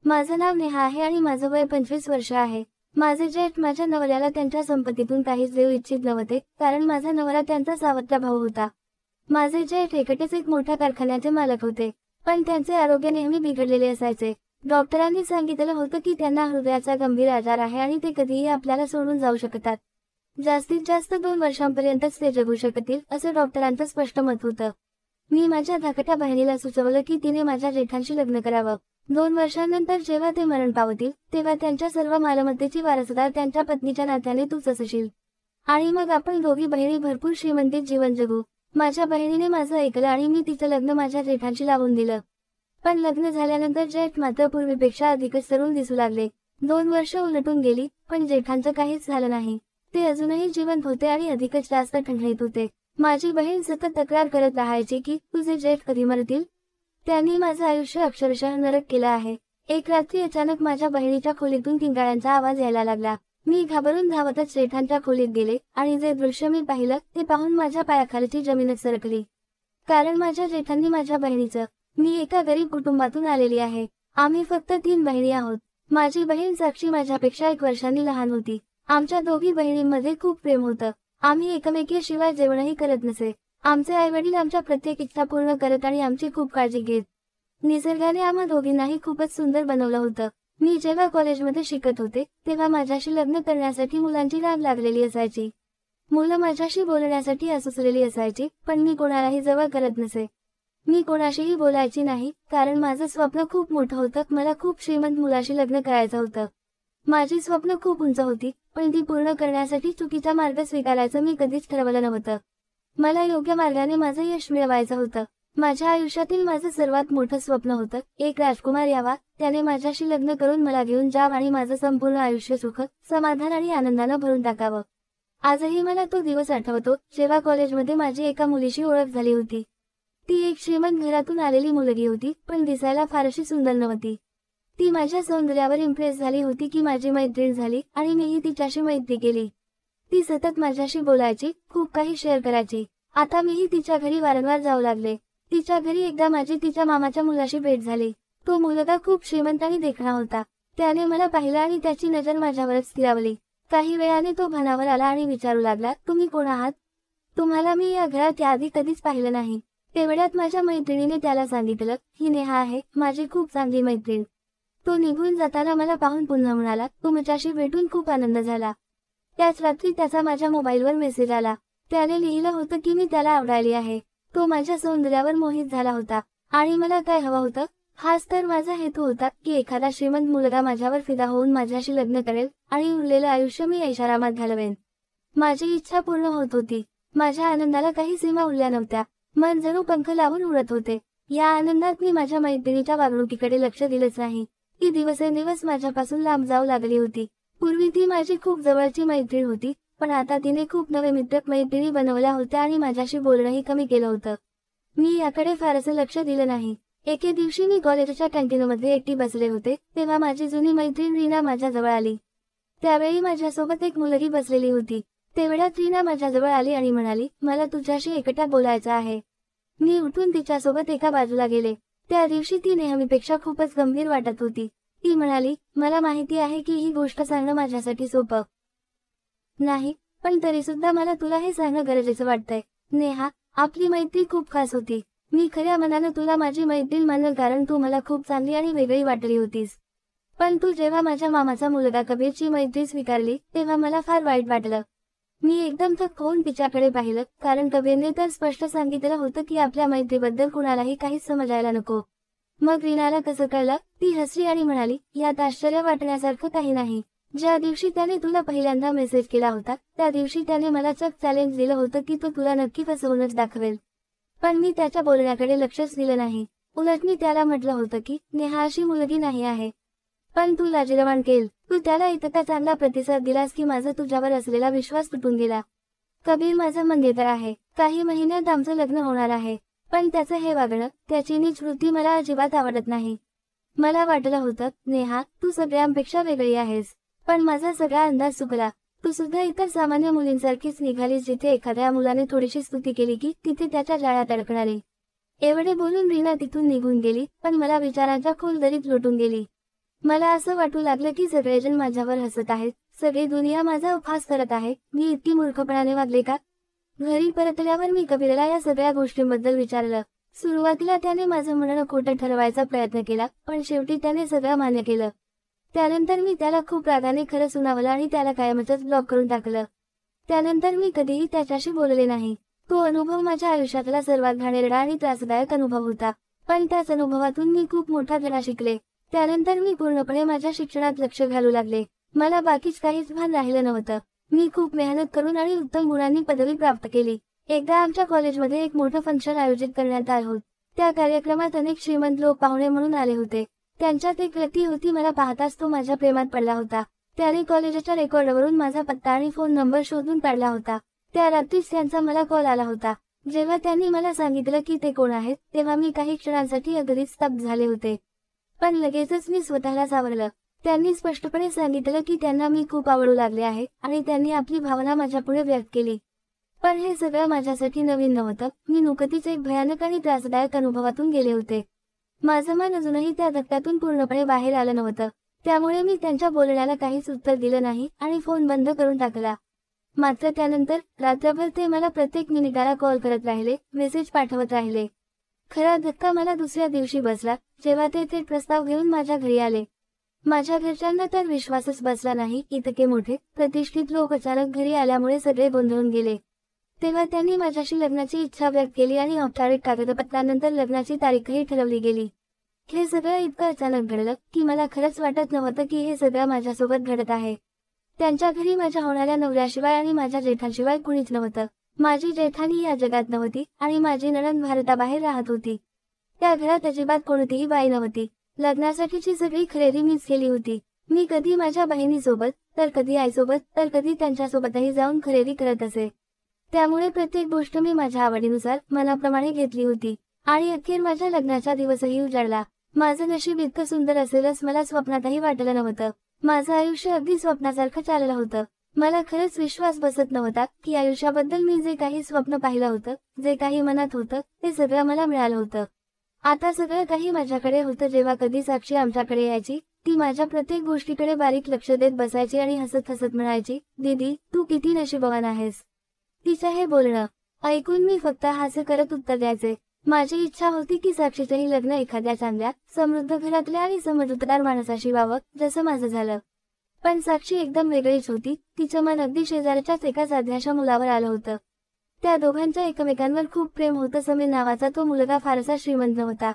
माझं नाव नेहा आहे आणि माझं वय 25 वर्ष आहे. माझे जेठ माझ्या नवऱ्याला त्यांच्या संपत्तीतून काहीच देऊ इच्छित नव्हते, कारण माझा नवरा त्यांचा सावत्र भाऊ होता. माझे जेठ एकटेच एक मोठ्या कारखान्याचे मालक होते, पण त्यांचे आरोग्य नेहमी बिघडलेले असायचे. डॉक्टरांनी सांगितलं होतं की त्यांना हृदयाचा गंभीर आजार आहे आणि ते कधीही आपल्याला सोडून जाऊ शकतात. जास्तीत जास्त 2 वर्षांपर्यंतच ते जगू शकतील, असं डॉक्टरांचं स्पष्ट मत होतं. मी माझ्या धाकट्या बहिणीला सुचवलं की तिने माझ्या जेठांशी लग्न करावं. 2 वर्षांनंतर जेव्हा ते मरण पावतील, तेव्हा त्यांच्या सर्व मालमत्तेची वारसदार त्यांच्या पत्नीच्या नात्याने तूच असशील. आणि मग आपण दोघी बहिणी भरपूर श्रीमंतीत जीवन जगू. माझ्या बहिणीने माझं ऐकलं आणि मी तिचं लग्न माझ्या जेठांशी लावून दिलं. पण लग्न झाल्यानंतर जेठ मात्र पूर्वीपेक्षा अधिकच तरुण दिसू लागले. 2 वर्ष उलटून गेली, पण जेठांचं काहीच झालं नाही. ते अजूनही जिवंत होते आणि अधिकच जास्त ठणठणीत होते. माझी बहीण सतत तक्रार करत राहायची की तुझे जेठ कधी मरतील. त्यांनी माझं आयुष्य अक्षरशः नरक केलं आहे. एक रात्री अचानक माझ्या बहिणीच्या खोलीतून किंकाळ्यांचा आवाज यायला लागला. मी घाबरून धावतच जेठांच्या खोलीत गेले आणि जे दृश्य मी पाहिलं ते पाहून माझ्या पायाखालची जमीनच सरकली. कारण माझ्या जेठांनी माझ्या बहिणीचं. मी एका गरीब कुटुंबातून आलेली आहे. आम्ही फक्त 3 बहिणी आहोत. माझी बहीण साक्षी माझ्यापेक्षा 1 वर्षांनी लहान होती. आमच्या दोघी बहिणींमध्ये खूप प्रेम होतं. आम्ही एकमेकीशिवाय जेवणही करत नसे. आमचे आईवडील आमच्या प्रत्येक इच्छा पूर्ण करत आणि आमची खूप काळजी घेत. निसर्गाने आम्हा दोघींनाही खूपच सुंदर बनवलं होतं. मी जेव्हा कॉलेजमध्ये शिकत होते, तेव्हा माझ्याशी लग्न करण्यासाठी मुलांची रांग लागलेली असायची. मुलं माझ्याशी बोलण्यासाठी असुसलेली असायची, पण मी कोणालाही जवळ करत नसे. मी कोणाशीही बोलायची नाही, कारण माझं स्वप्न खूप मोठं होतं. मला खूप श्रीमंत मुलाशी लग्न करायचं होतं. माझी स्वप्न खूप उंच होती, पण ती पूर्ण करण्यासाठी चुकीचा मार्ग स्वीकारायचं मी कधीच ठरवलं नव्हतं. मला योग्य मार्गाने माझं यश मिळवायचं होतं. माझ्या आयुष्यातील माझं सर्वात मोठं स्वप्न होतं, एक राजकुमार यावा, त्याने माझ्याशी लग्न करून मला घेऊन जावं आणि माझं संपूर्ण आयुष्य सुख, समाधान आणि आनंदानं भरून टाकावं. आजही मला तो दिवस आठवतो, जेव्हा कॉलेजमध्ये माझी एका मुलीशी ओळख झाली होती. ती एक श्रीमंत घरातून आलेली मुलगी होती, पण दिसायला फारशी सुंदर नव्हती. ती माझ्या सौंदर्यावर इम्प्रेस झाली होती की माझी मैत्रीण झाली आणि मीही तिच्याशी मैत्री केली. ती सतत माझ्याशी बोलायची, खूप काही शेअर करायची. आता मीही तिच्या घरी वारंवार जाऊ लागले. तिच्या घरी एकदा माझी तिच्या मामाच्या मुलाशी भेट झाली. तो मुलगा खूप श्रीमंत आणि देखणा होता. त्याने मला पाहिलं आणि त्याची नजर माझ्यावरच स्थिरावली. काही वेळाने तो भानावर आला आणि विचारू लागला, तुम्ही कोण आहात? तुम्हाला मी या घरात याआधी कधीच पाहिलं नाही. तेवढ्यात माझ्या मैत्रिणीने त्याला सांगितलं, ही नेहा आहे, माझी खूप चांगली मैत्रीण. तो निघून जाताना मला पाहून पुन्हा म्हणाला, तुमच्याशी भेटून खूप आनंद झाला. त्याच रात्री त्याचा माझ्या मोबाईलवर मेसेज आला. त्याने लिहिलं होतं की मी त्याला आवडली आहे. तो माझ्या सौंदर्यावर मोहित झाला होता आणि मला काय हवं होतं, हाच तर माझा हेतू होता की एखादा श्रीमंत मुलगा माझ्यावर फिदा होऊन माझ्याशी लग्न करेल आणि उरलेलं आयुष्य मी ऐशारामात घालवेन. माझी इच्छा पूर्ण होत होती. माझ्या आनंदाला काही सीमा उरल्या नव्हत्या. मन जणू पंख लावून उडत होते. या आनंदात मी माझ्या मैत्रिणीच्या वागणुकीकडे लक्ष दिलंच नाही. ती दिवसेंदिवस माझ्यापासून लांब जाऊ लागली होती. पूर्वी ती माझी खूप जवळची मैत्रीण होती, पण आता तिने खूप नवे मित्र मैत्रिणी बनवल्या होत्या आणि माझ्याशी बोलणंही कमी केलं होतं. मी याकडे फारसं लक्ष दिलं नाही. एके दिवशी मी कॉलेजच्या कॅन्टीनमध्ये एकटी बसले होते, तेव्हा माझी जुनी मैत्रीण रीना माझ्याजवळ आली. त्यावेळी माझ्यासोबत एक मुलगी बसलेली होती. तेवढ्यात रीना माझ्याजवळ आली आणि म्हणाली, मला तुझ्याशी एकट्या बोलायचं आहे. मी उठून तिच्यासोबत एका बाजूला गेले. त्या दिवशी ती नेहमीपेक्षा खूपच गंभीर वाटत होती. ती म्हणाली, मला माहिती आहे की ही गोष्ट सांगणं माझ्यासाठी सोपं नाही, पण तरीसुद्धा मला तुला हे सांगणं गरजेचं वाटतंय. नेहा, आपली मैत्री खूप खास होती. मी खऱ्या मनानं तुला माझी मैत्रीण मानलं कारण तू मला खूप चांगली आणि वेगळी वाटली होतीस. पण तू जेव्हा माझ्या मामाचा मुलगा कबीरची मैत्री स्वीकारली, तेव्हा मला फार वाईट वाटलं. मी एकदम थक्क होऊन तिच्याकडे पाहिलं, कारण कबीरने तर स्पष्ट सांगितलं होतं की आपल्या मैत्रीबद्दल कुणालाही काहीच समजायला नको. मग रीनाला कसं कळलं? ती हसली आणि म्हणाली, यात आश्चर्य वाटण्यासारखं काही नाही. ज्या दिवशी त्याने तुला पहिल्यांदा मेसेज केला होता, त्या दिवशी त्याने मला चक्क चॅलेंज दिलं होतं की तो तुला नक्की फसवूनच दाखवेल. पण मी त्याच्या बोलण्याकडे लक्षच दिलं नाही. उलट मी त्याला म्हटलं होतं की नेहा अशी मुलगी नाही आहे. पण तू लाजिरवाण केल. तू त्याला इतका चांगला प्रतिसाद दिलास की माझा तुझ्यावर असलेला विश्वास तुटून गेला. कबीर माझा मंगेतर आहे. काही महिन्यात आमचं लग्न होणार आहे. पण त्याचं हे वागणं, त्याची नीच वृत्ती मला अजिबात आवडत नाही. मला वाटलं होतं, नेहा, तू सगळ्यांपेक्षा वेगळी आहेस. पण माझा सगळा अंदाज चुकला. तू सुद्धा इतर सामान्य मुलींसारखीच निघालीस. जिथे एखाद्या मुलाने थोडीशी स्तुती केली की तिथे त्याच्या जाळ्यात अडकणारी. एवढे बोलून रीना तिथून निघून गेली, पण मला विचारांच्या खोल दरीत लोटून गेली. मला असं वाटू लागलं की सगळेजण माझ्यावर हसत आहेत, सगळी दुनिया माझा उपहास करत आहे. मी इतकी मूर्खपणाने वागले का? घरी परतल्यावर मी कबीरला या सगळ्या गोष्टींबद्दल विचारलं. सुरुवातीला त्याने माझं म्हणणं खोटं ठरवायचा प्रयत्न केला, पण शेवटी त्याने सगळं मान्य केलं. त्यानंतर मी त्याला खूप रागाने खरं सुनावलं आणि त्याला कायमचंच ब्लॉक करून टाकलं. त्यानंतर मी कधीही त्याच्याशी बोलले नाही. तो अनुभव माझ्या आयुष्यातला सर्वात घाणेरडा आणि त्रासदायक अनुभव होता. पण त्याच अनुभवातून मी खूप मोठा धडा शिकले. त्यानंतर मी पूर्णपणे माझ्या शिक्षणात लक्ष घालू लागले. मला बाकीच काहीच भान राहिलं नव्हतं. मी खूप मेहनत करून आणि उत्तम गुणांनी पदवी प्राप्त केली. एकदा आमच्या कॉलेजमध्ये एक मोठं फंक्शन आयोजित करण्यात आलं होतं. त्या कार्यक्रमात अनेक श्रीमंत लोक पाहुणे म्हणून आले होते. त्यांच्यात एक व्यक्ती होती, मला पाहताच तो माझ्या प्रेमात पडला होता. त्याने कॉलेजच्या रेकॉर्डवरून माझा पत्ता आणि फोन नंबर शोधून काढला होता. त्या रात्रीच त्यांचा मला कॉल आला होता. जेव्हा त्यांनी मला सांगितलं की ते कोण आहेत, तेव्हा मी काही क्षणांसाठी अगदीच स्तब्ध झाले होते. पण लगेचच मी स्वतःला सावरलं. त्यांनी स्पष्टपणे सांगितलं की त्यांना मी खूप आवडू लागले आहे आणि त्यांनी आपली भावना माझ्यापुढे व्यक्त केली. पण हे सगळं माझ्यासाठी नवीन नव्हतं. मी नुकतीच एक भयानक आणि त्रासदायक अनुभवातून गेले होते. माझं मन अजूनही त्या धक्क्यातून पूर्णपणे बाहेर आलं नव्हतं. त्यामुळे मी त्यांच्या बोलण्याला काहीच उत्तर दिलं नाही आणि फोन बंद करून टाकला. मात्र त्यानंतर रात्रभर ते मला प्रत्येक मिनिटाला कॉल करत राहिले, मेसेज पाठवत राहिले. खरा धक्का मला दुसऱ्या दिवशी बसला, जेव्हा ते थेट प्रस्ताव घेऊन माझ्या घरी आले. माझ्या घरच्यांना तर विश्वासच बसला नाही. इतके मोठे प्रतिष्ठित लोक अचानक घरी आल्यामुळे सगळे गोंधळून गेले. तेव्हा त्यांनी माझ्याशी लग्नाची इच्छा व्यक्त केली आणि औपचारिक कागदपत्रानंतर लग्नाची तारीखही ठरवली गेली. हे सगळं इतकं अचानक घडलं की मला खरंच वाटत नव्हतं की हे सगळं माझ्यासोबत घडत आहे. त्यांच्या घरी माझ्या होणाऱ्या नवऱ्याशिवाय आणि माझ्या जेठांशिवाय कुणीच नव्हतं. माझी जेठानी या जगात नव्हती आणि माझी नणंद भारताबाहेर राहत होती. त्या घरात अजिबात कोणतीही बाई नव्हती. लग्नासाठीची सगळी खरेदी मीच केली होती. मी कधी माझ्या बहिणीसोबत, तर कधी आईसोबत, तर कधी त्यांच्यासोबतही जाऊन खरेदी करत असे. त्यामुळे प्रत्येक गोष्ट मी माझ्या आवडीनुसार मनाप्रमाणे घेतली होती. आणि अखेर माझ्या लग्नाचा दिवसही उजाडला. माझं नशीब इतकं सुंदर असेलच मला स्वप्नातही वाटलं नव्हतं. माझं आयुष्य अगदी स्वप्नासारखं चाललं होतं. मला खरंच विश्वास बसत नव्हता की आयुष्याबद्दल मी जे काही स्वप्न पाहिलं होतं, जे काही मनात होतं, ते सगळं मला मिळालं होतं. आता सगळं काही माझ्याकडे होतं. जेव्हा कधी साक्षी आमच्याकडे यायची, ती माझ्या प्रत्येक गोष्टीकडे बारीक लक्ष देत बसायची आणि हसत हसत म्हणायची, दीदी तू किती नशीबवान आहेस. तिचं हे बोलणं ऐकून मी फक्त हास्य करत उत्तर द्यायचे. माझी इच्छा होती की साक्षीचंही लग्न एखाद्या चांगल्या, समृद्ध घरातल्या आणि समजूतदार माणसाशी व्हावं, जसं माझं झालं. पण साक्षी एकदम वेगळीच होती. तिचं मन अगदी शेजारच्याच एका साध्याशा मुलावर आलं होतं. त्या दोघांचं एकमेकांवर खूप प्रेम होतं. समीर नावाचा तो मुलगा फारसा श्रीमंत नव्हता.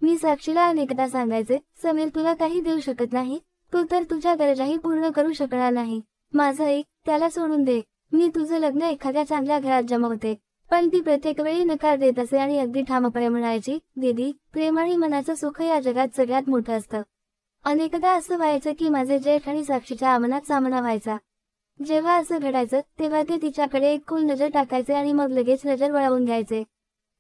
मी साक्षीला अनेकदा सांगायचे, समीर तुला काही देऊ शकत नाही, तू तर तुझ्या गरजाही पूर्ण करू शकणार नाही. माझं ऐक, त्याला सोडून दे. मी तुझं लग्न एखाद्या चांगल्या घरात जमवते. पण ती प्रत्येक वेळी नकार देत असे आणि अगदी ठामपणे म्हणायची, दीदी प्रेम आणि मनाचं सुख या जगात सगळ्यात मोठं असतं. अनेकदा असं व्हायचं की माझे जेठ आणि साक्षीच्या आमनात सामना व्हायचा. जेव्हा असं घडायचं तेव्हा ते तिच्याकडे एक खोल नजर टाकायचे आणि मग लगेच नजर वळवून घ्यायचे.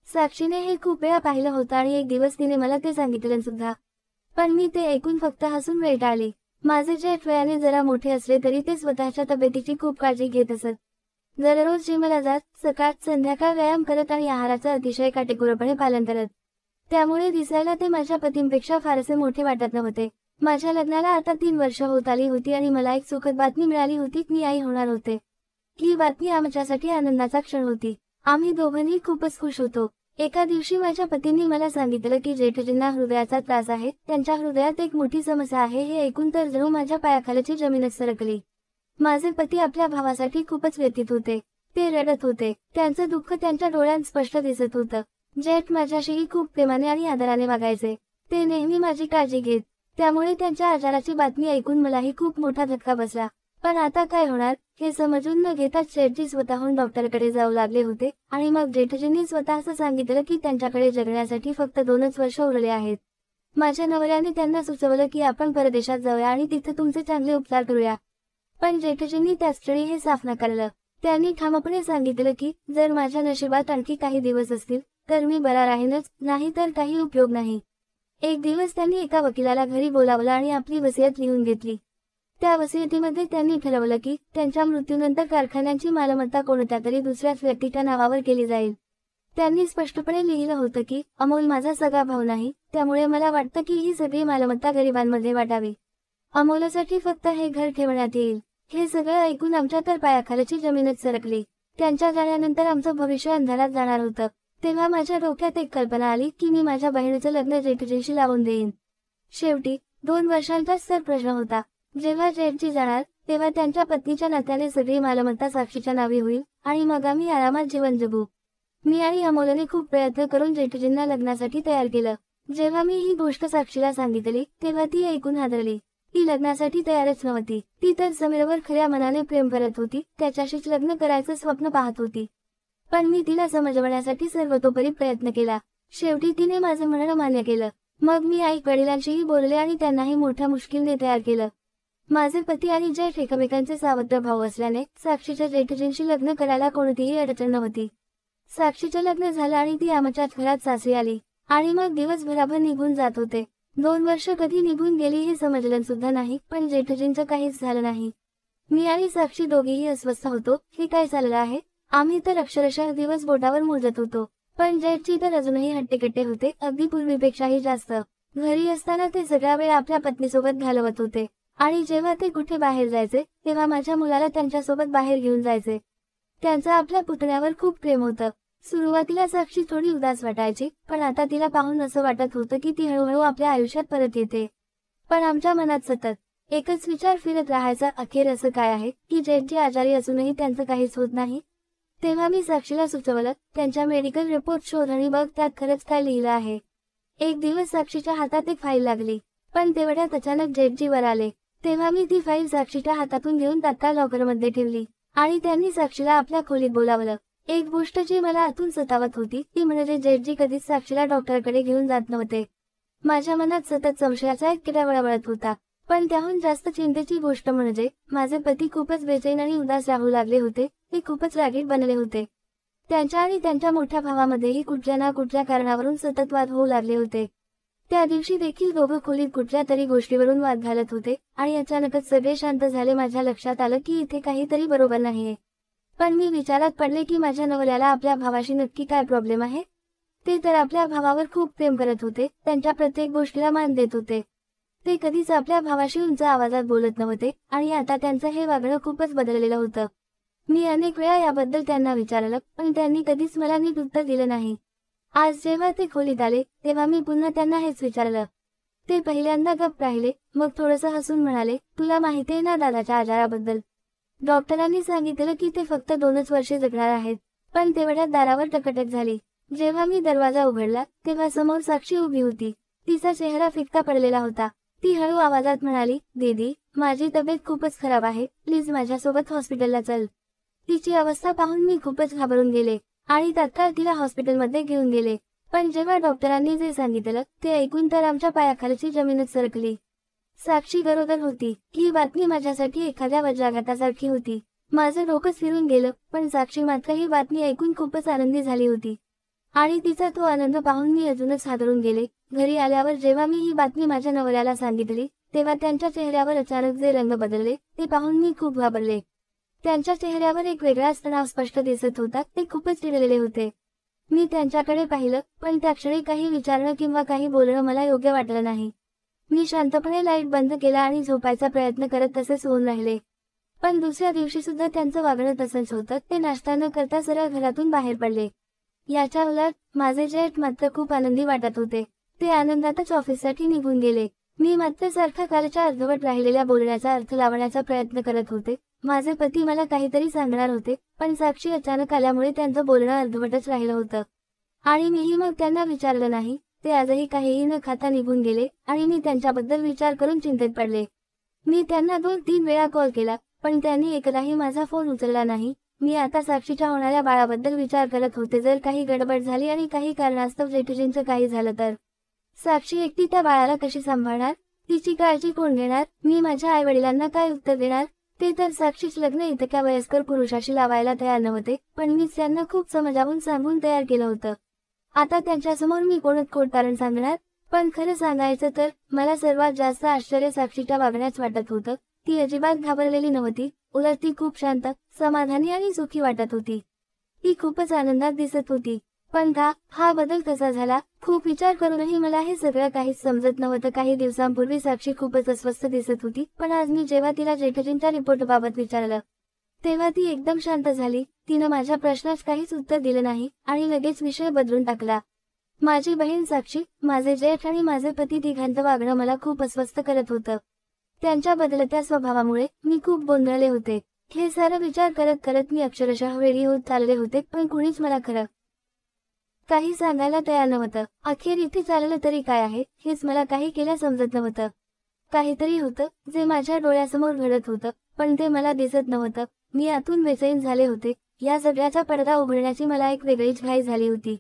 साक्षीने हे खूप वेळा पाहिलं होतं आणि एक दिवस तिने मला ते सांगितलं सुद्धा. पण मी ते ऐकून फक्त हसून वेटाळली. माझे जेठ वयाने जरा मोठे असले तरी ते स्वतःच्या तब्येतीची खूप काळजी घेत असत. दररोज जिमला जात, सकाळ संध्याकाळ व्यायाम करत आणि आहाराचं अतिशय काटेकोरपणे पालन करत. त्यामुळे दिसायला ते माझ्या पतींपेक्षा फारसे मोठे वाटत नव्हते. माझ्या लग्नाला आता 3 वर्ष होत आली होती आणि मला एक सुखद बातमी मिळाली होती की मी आई होणार होते. ही बातमी आमच्यासाठी आनंदाचा क्षण होती. आम्ही दोघंही खूपच खुश होतो. एका दिवशी माझ्या पतींनी मला सांगितलं की जेठजींना हृदयाचा त्रास आहे, त्यांच्या हृदयात एक मोठी समस्या आहे. हे ऐकून तर जणू माझ्या पायाखालची जमीनच सरकली. माझे पती आपल्या भावासाठी खूपच व्यथित होते. ते रडत होते. त्यांचं दुःख त्यांच्या डोळ्यांत स्पष्ट दिसत होतं. जेठ माझ्याशीही खूप प्रेमाने आणि आदराने वागायचे. ते नेहमी माझी काळजी घेत. त्यामुळे त्यांच्या आजाराची बातमी ऐकून मलाही खूप मोठा धक्का बसला. पण आता काय होणार हे समजून न घेताच जेठजी स्वतःहून डॉक्टरकडे जाऊ लागले होते आणि मग जेठजींनी स्वतःच सांगितलं की त्यांच्याकडे जगण्यासाठी फक्त 2च वर्ष उरले आहेत. माझ्या नवऱ्याने त्यांना सुचवलं की आपण परदेशात जाऊया आणि तिथे तुमचे चांगले उपचार करूया. पण जेठजींनी त्याच क्षणी हे साफ नाकारलं. त्यांनी ठामपणे सांगितलं की जर माझ्या नशिबात आणखी काही दिवस असतील तर मी बरा राहीनच, नाही तर काही उपयोग नाही. एक दिवस त्यांनी एका वकिलाला घरी बोलावलं आणि आपली वसियत लिहून घेतली. त्या वसियतीमध्ये त्यांनी ठरवलं की त्यांच्या मृत्यूनंतर कारखान्यांची मालमत्ता कोणत्या तरी दुसऱ्याच व्यक्तीच्या नावावर केली जाईल. त्यांनी स्पष्टपणे लिहिलं होतं की अमोल माझा सगा भाऊ नाही, त्यामुळे मला वाटतं की ही सगळी मालमत्ता गरिबांमध्ये वाटावी. अमोलसाठी फक्त हे घर ठेवण्यात येईल. हे सगळं ऐकून आमच्या तर पायाखालची जमीनच सरकली. त्यांच्या जाण्यानंतर आमचं भविष्य अंधारात जाणार होतं. तेव्हा माझ्या डोक्यात एक कल्पना आली की मी माझ्या बहिणीचं लग्न जेठजींशी लावून देईन. शेवटी 2 वर्षांचाच तर प्रश्न होता. जेव्हा जेठजी जाणार तेव्हा त्यांच्या पत्नीच्या नात्याने सगळी मालमत्ता साक्षीच्या नावी होईल आणि मग आम्ही आरामात जीवन जगू. मी आणि अमोलने खूप प्रयत्न करून जेठजींना लग्नासाठी तयार केलं. जेव्हा मी ही गोष्ट साक्षीला सांगितली तेव्हा ती ऐकून हादरली. ती लग्नासाठी तयारच नव्हती. ती तर समीरवर खऱ्या मनाने प्रेम करत होती, त्याच्याशीच लग्न करायचं स्वप्न पाहत होती. पण मी तिला समजवण्यासाठी सर्वतोपरी प्रयत्न केला. शेवटी तिने माझं म्हणणं मान्य केलं. मग मी आई वडिलांशीही बोलले आणि त्यांनाही मोठ्या मुश्किलने तयार केलं. माझे पती आणि जेठ एकमेकांचे सावत्र भाऊ असल्याने साक्षीच्या जेठजींशी लग्न करायला कोणतीही अडचण नव्हती. साक्षीचं लग्न झालं आणि ती आमच्याच घरात सासरी आली आणि मग दिवसभराभर निघून जात होते. 2 वर्ष कधी निघून गेली हे समजलं सुद्धा नाही, पण जेठजींचं काहीच झालं नाही. मी आणि साक्षी दोघेही अस्वस्थ होतो. हे काय चाललं आहे? आम्ही तर अक्षरशः दिवस बोटावर मोजत होतो. पण जेठजी तर अजूनही हट्टेकट्टे होते, अगदी पूर्वीपेक्षाही जास्त. घरी असताना ते सगळा वेळ आपल्या पत्नीसोबत घालवत होते आणि जेव्हा ते कुठे बाहेर जायचे तेव्हा माझ्या मुलाला त्यांच्यासोबत बाहेर घेऊन जायचे. त्यांचं आपल्या पुतण्यावर खूप प्रेम होतं. सुरुवातीला साक्षी थोडी उदास वाटायची, पण आता तिला पाहून असं वाटत होतं की ती हळूहळू आपल्या आयुष्यात परत येते. पण आमच्या मनात सतत एकच विचार फिरत राहायचा, अखेर असं काय आहे की जेठजी आजारी असूनही त्यांचं काहीच होत नाही? तेव्हा मी साक्षीला सुचवलं, त्यांच्या मेडिकल रिपोर्ट शोध आणि बघ त्यात खरंच काय लिहिलं आहे. एक दिवस साक्षीच्या हातात एक फाईल लागली, पण तेवढ्यात अचानक जेठजी वर आले. तेव्हा मी ती फाईल साक्षीच्या हातातून घेऊन तात्काळ लॉकरमध्ये ठेवली आणि त्यांनी साक्षीला आपल्या खोलीत बोलावलं. एक गोष्ट जी मला आतून सतावत होती ती म्हणजे जेठजी कधीच साक्षीला डॉक्टरकडे घेऊन जात नव्हते. माझ्या मनात सतत संशयाचा एक किडा वळवळत होता. पण त्याहून जास्त चिंतेची गोष्ट म्हणजे माझे पती खूपच बेचैन आणि उदास राहू लागले होते. ते खूपच रागीट बनले होते. त्यांच्या आणि त्यांच्या मोठ्या भावामध्येही कुठल्या ना कुठल्या कारणावरून सतत वाद होऊ लागले होते. त्या दिवशी देखील दोघं खोलीत कुठल्या तरी गोष्टीवरून वाद घालत होते आणि अचानकच सगळे शांत झाले. माझ्या लक्षात आलं की इथे काहीतरी बरोबर नाहीये. पण मी विचारात पडले की माझ्या नवऱ्याला आपल्या भावाशी नक्की काय प्रॉब्लेम आहे. ते तर आपल्या भावावर खूप प्रेम करत होते, त्यांच्या प्रत्येक गोष्टीला मान देत होते. ते कधीच आपल्या भावाशी उंच आवाजात बोलत नव्हते आणि आता त्यांचं हे वागणं खूपच बदललेलं होतं. मी अनेक वेळा याबद्दल त्यांना विचारलं, पण त्यांनी कधीच मला नीट उत्तर दिलं नाही. आज जेव्हा ते खोलीत आले तेव्हा मी पुन्हा त्यांना हेच विचारलं. ते पहिल्यांदा गप्प राहिले, मग थोडंसं हसून म्हणाले, तुला माहितीये ना दादाच्या आजाराबद्दल? डॉक्टरांनी सांगितलं की ते फक्त 2च वर्षे जगणार आहेत. पण तेवढ्यात दारावर टकटक झाली. जेव्हा मी दरवाजा उघडला तेव्हा समोर साक्षी उभी होती. तिचा चेहरा फिक्का पडलेला होता. ती हळू आवाजात म्हणाली, दीदी, माझी तब्येत खूपच खराब आहे, प्लीज माझ्यासोबत हॉस्पिटलला चल. तिची अवस्था पाहून मी खूपच घाबरून गेले आणि तात्काळ तिला हॉस्पिटलमध्ये घेऊन गेले. पण जेव्हा डॉक्टरांनी जे सांगितलं ते ऐकून तर आमच्या पायाखालची जमीनच सरकली. साक्षी गरोदर होती. ही बातमी माझ्यासाठी एखाद्या वज्राघातासारखी होती. माझं डोकंच फिरून गेलं, पण साक्षी मात्र ही बातमी ऐकून खूपच आनंदी झाली होती आणि तिचा तो आनंद पाहून मी अजूनच हादरून गेले. घरी आल्यावर जेव्हा मी ही बातमी माझ्या नवऱ्याला सांगितली तेव्हा त्यांच्या चेहऱ्यावर अचानक जे रंग बदलले ते पाहून मी खूप घाबरले. त्यांच्या चेहऱ्यावर एक वेगळाच तणाव स्पष्ट दिसत होता. ते खूपच चिडलेले होते. मी त्यांच्याकडे पाहिलं, पण त्या क्षणी काही विचारणं किंवा काही बोलणं मला योग्य वाटलं नाही. मी शांतपणे लाईट बंद केला आणि झोपायचा प्रयत्न करत तसेच होऊन राहिले. पण दुसऱ्या दिवशी सुद्धा त्यांचं वागणं तसंच होतं. ते नाश्ता न करता सरळ घरातून बाहेर पडले. याच्या उलट माझे जेठ मात्र खूप आनंदी वाटत होते. ते आनंदातच ऑफिससाठी निघून गेले. मी मात्र सारखा कालच्या अर्धवट राहिलेल्या बोलण्याचा अर्थ लावण्याचा प्रयत्न करत होते. माझे पती मला काहीतरी सांगणार होते, पण साक्षी अचानक आल्यामुळे त्यांचं बोलणं अर्धवटच राहिलं होतं आणि मीही मग त्यांना विचारलं नाही. ते आजही काहीही न खाता निघून गेले आणि मी त्यांच्याबद्दल विचार करून चिंतेत पडले. मी त्यांना 2-3 वेळा कॉल केला, पण त्यांनी एकदाही माझा फोन उचलला नाही. मी आता साक्षीच्या होणाऱ्या बाळाबद्दल विचार करत होते. जर काही गडबड झाली आणि काही कारणास्तव जेठजींचं काही झालं तर साक्षी एकटी त्या बाळाला कशी सांभाळणार? तिची काळजी कोण घेणार? मी माझ्या आईवडिलांना काय उत्तर देणार? ते तर साक्षीच लग्न इतक्या वयस्कर पुरुषाशी लावायला तयार नव्हते, पण मीच त्यांना खूप समजावून सांगून तयार केलं होतं. आता त्यांच्यासमोर मी कोण कारण सांगणार? पण खरं सांगायचं तर मला सर्वात जास्त आश्चर्य साक्षीच्या वागण्यास वाटत होतं. ती अजिबात घाबरलेली नव्हती, उलट ती खूप शांत, समाधानी आणि सुखी वाटत होती. ती खूपच आनंदात दिसत होती. पण का हा बदल कसा झाला? खूप विचार करूनही मला हे सगळं काहीच समजत नव्हतं. काही दिवसांपूर्वी साक्षी खूपच अस्वस्थ दिसत होती, पण आज मी जेव्हा तिला जेठाजींच्या रिपोर्टबाबत विचारलं तेव्हा ती एकदम शांत झाली. तिनं माझ्या प्रश्नास काहीच उत्तर दिलं नाही आणि लगेच विषय बदलून टाकला. माझी बहीण साक्षी, माझे जेठ आणि माझे पती तिघांचं वागणं मला खूप अस्वस्थ करत होतं. त्यांच्या बदलत्या स्वभावामुळे मी खूप गोंधळले होते. हे सारं विचार करत करत मी अक्षरशः वेडी होत चालले होते, पण कुणीच मला खरं काही सांगायला तयार नव्हतं. अखेर इथे चाललं तरी काय आहे हेच मला काही केल्या समजत नव्हतं. काहीतरी होतं जे माझ्या डोळ्यासमोर घडत होतं, पण ते मला दिसत नव्हतं. मी आतून बेचैन झाले होते. या सगळ्याचा पडदा उघडण्याची मला एक वेगळीच घाई झाली होती.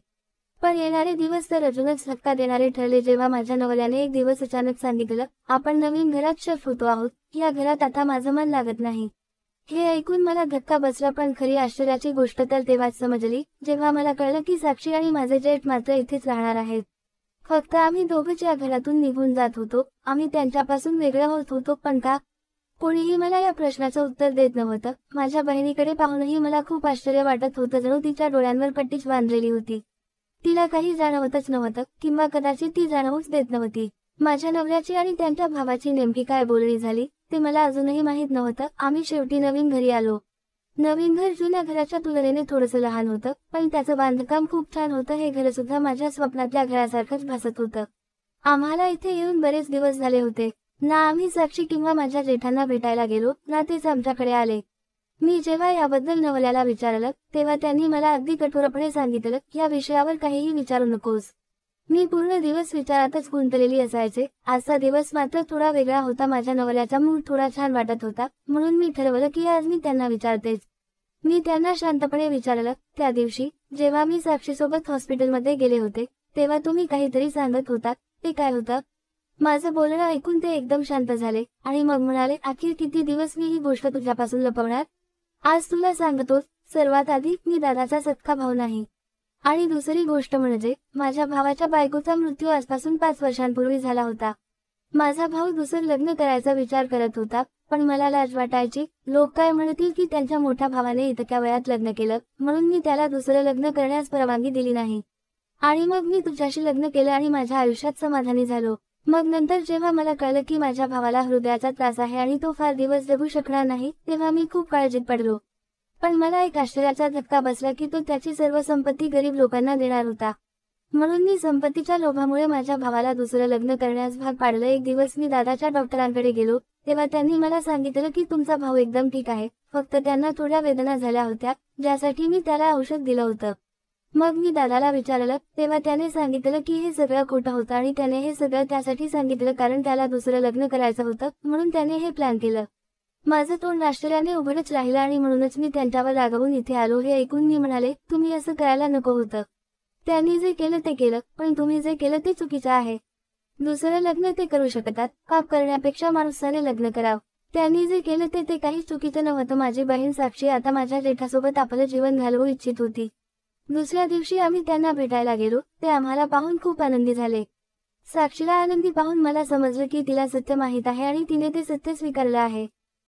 पण येणारे दिवस तर अजूनच धक्का देणारे ठरले. जेव्हा माझ्या नवऱ्याने एक दिवस अचानक सांगितलं, आपण नवीन घरात शिफ्ट होतो आहोत, या घरात आता माझं मन लागत नाही. हे ऐकून मला धक्का बसला, पण खरी आश्चर्याची गोष्ट तर तेव्हाच समजली जेव्हा मला कळलं की साक्षी आणि माझे जेठ मात्र इथेच राहणार आहेत. फक्त आम्ही दोघंच या घरातून निघून जात होतो. आम्ही त्यांच्यापासून वेगळं होत होतो, पण का? कोणीही मला या प्रश्नाचं उत्तर देत नव्हतं. माझ्या बहिणीकडे पाहूनही मला खूप आश्चर्य वाटत होतं, जणू तिच्या डोळ्यांवर पट्टीच बांधलेली होती. तिला काही जाणवतच नव्हतं, किंवा कदाचित ती जाणवूच देत नव्हती. माझ्या नवऱ्याची आणि त्यांच्या भावाची नेमकी काय बोलणी झाली ते मला अजूनही माहीत नव्हतं. आम्ही शेवटी नवीन घरी आलो. नवीन घर जुन्या घराच्या तुलनेने थोडंसं लहान होतं, पण त्याचं बांधकाम खूप छान होतं. हे घर सुद्धा माझ्या स्वप्नातल्या घरासारखंच भासत होतं. आम्हाला इथे येऊन बरेच दिवस झाले होते. ना आम्ही साक्षी किंवा माझ्या जेठांना भेटायला गेलो, ना तेच आमच्याकडे आले. मी जेव्हा याबद्दल नवऱ्याला विचारलं तेव्हा त्यांनी मला अगदी कठोरपणे सांगितलं, या विषयावर काहीही विचारू नकोस. मी पूर्ण दिवस विचारातच गुंतलेली असायचे. आजचा दिवस मात्र थोडा वेगळा होता. माझ्या नवऱ्याचा मूड थोडा छान वाटत होता, म्हणून मी ठरवलं की आज मी त्यांना विचारतेच. मी त्यांना शांतपणे विचारलं, त्या दिवशी जेव्हा मी साक्षीसोबत हॉस्पिटलमध्ये गेले होते तेव्हा तुम्ही काहीतरी सांगत होतात, ते काय होतं? माझं बोलणं ऐकून ते एकदम शांत झाले आणि मग म्हणाले, अखेर किती दिवस मी ही गोष्ट तुझ्यापासून लपवणार? आज तुला सांगतोच. सर्वात आधी मी दादाचा सख्खा भाऊ नाही. आणि दुसरी गोष्ट म्हणजे माझ्या भावाच्या बायकोचा मृत्यू आजपासून 5 वर्षांपूर्वी झाला होता. माझा भाऊ दुसरं लग्न करायचा विचार करत होता, पण मला लाज वाटायची. लोक काय म्हणतील की त्यांच्या मोठ्या भावाने इतक्या वयात लग्न केलं, म्हणून मी त्याला दुसरं लग्न करण्यास परवानगी दिली नाही. आणि मग मी तुझ्याशी लग्न केलं आणि माझ्या आयुष्यात समाधानी झालो. मग नंतर जेव्हा मला कळलं की माझ्या भावाला हृदयाचा त्रास आहे आणि तो फार दिवस जगू शकणार नाही, तेव्हा मी खूप काळजीत पडलो. पण मला एक आश्चर्याचा धक्का बसला की तो त्याची सर्व संपत्ती गरीब लोकांना देणार होता. म्हणून मी संपत्तीच्या लोभामुळे माझ्या भावाला दुसरं लग्न करण्यास भाग पाडलं. एक दिवस मी दादाच्या डॉक्टरांकडे गेलो, तेव्हा त्यांनी मला सांगितलं की तुमचा भाऊ एकदम ठीक आहे, फक्त त्यांना थोड्या वेदना झाल्या होत्या, ज्यासाठी मी त्याला औषध दिलं होतं. मग मी दादाला विचारलं तेव्हा त्याने सांगितलं की हे सगळं खोटं होतं आणि त्याने हे सगळं त्यासाठी सांगितलं कारण त्याला दुसरं लग्न करायचं होतं, म्हणून त्याने हे प्लॅन केलं. माझं तोंड आश्चर्याने उघडच राहिलं आणि म्हणूनच मी त्यांच्यावर रागावून इथे आलो. हे ऐकून मी म्हणाले, तुम्ही असं करायला नको होतं. त्यांनी जे केलं ते केलं, पण तुम्ही जे केलं ते चुकीचं आहे. दुसरं लग्न ते करू शकतात, पाप करण्यापेक्षा माणसाने लग्न करावं. त्यांनी जे केलं ते काही चुकीचं नव्हतं. माझी बहीण साक्षी आता माझ्या जेठासोबत आपलं जीवन घालवू इच्छित होती. दुसऱ्या दिवशी आम्ही त्यांना भेटायला गेलो. ते आम्हाला पाहून खूप आनंदी झाले. साक्षीला आनंदी पाहून मला समजलं की तिला सत्य माहीत आहे आणि तिने ते सत्य स्वीकारलं आहे.